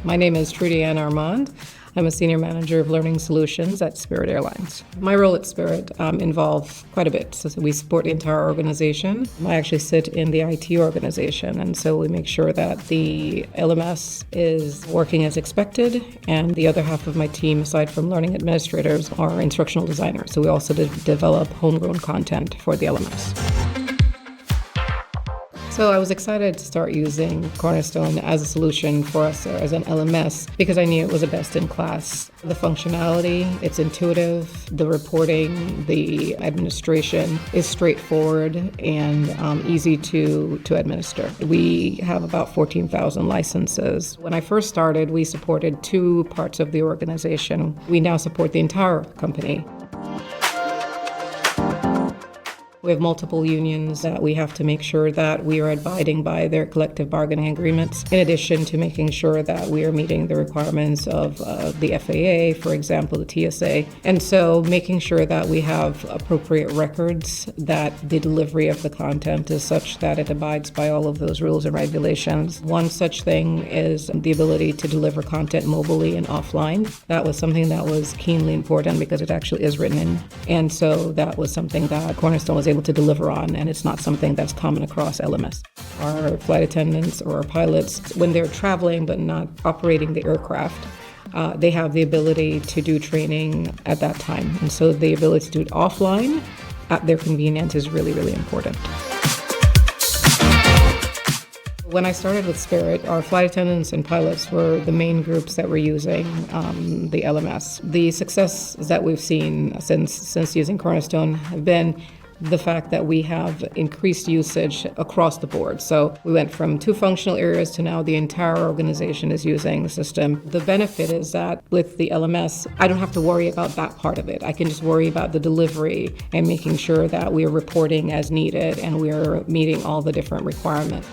My name is Trudy Ann Armand. I'm a Senior Manager of Learning Solutions at Spirit Airlines. My role at Spirit involves quite a bit. So we support the entire organization. I actually sit in the IT organization, and so we make sure that the LMS is working as expected, and the other half of my team, aside from learning administrators, are instructional designers. So we also develop homegrown content for the LMS. So I was excited to start using Cornerstone as a solution for us as an LMS because I knew it was a best in class. The functionality, it's intuitive, the reporting, the administration is straightforward and easy to administer. We have about 14,000 licenses. When I first started, we supported 2 parts of the organization. We now support the entire company. We have multiple unions that we have to make sure that we are abiding by their collective bargaining agreements, in addition to making sure that we are meeting the requirements of the FAA, for example, the TSA. And so making sure that we have appropriate records, that the delivery of the content is such that it abides by all of those rules and regulations. One such thing is the ability to deliver content mobilely and offline. That was something that was keenly important because it actually is written in. And so that was something that Cornerstone was able to deliver on, and it's not something that's common across LMS. Our flight attendants or our pilots, when they're traveling but not operating the aircraft, they have the ability to do training at that time. And so the ability to do it offline at their convenience is really, really important. When I started with Spirit, our flight attendants and pilots were the main groups that were using the LMS. The success that we've seen since using Cornerstone have been the fact that we have increased usage across the board. So we went from 2 functional areas to now the entire organization is using the system. The benefit is that with the LMS, I don't have to worry about that part of it. I can just worry about the delivery and making sure that we are reporting as needed and we are meeting all the different requirements.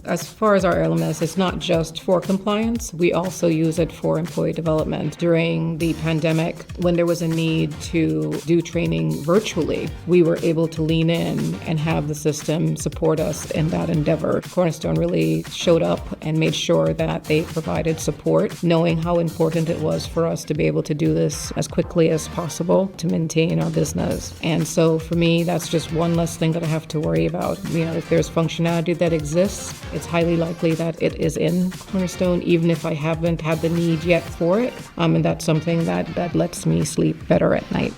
As far as our LMS, it's not just for compliance. We also use it for employee development. During the pandemic, when there was a need to do training virtually, we were able to lean in and have the system support us in that endeavor. Cornerstone really showed up and made sure that they provided support, knowing how important it was for us to be able to do this as quickly as possible to maintain our business. And so for me, that's just one less thing that I have to worry about. If there's functionality that exists, it's highly likely that it is in Cornerstone, even if I haven't had the need yet for it. And that's something that lets me sleep better at night.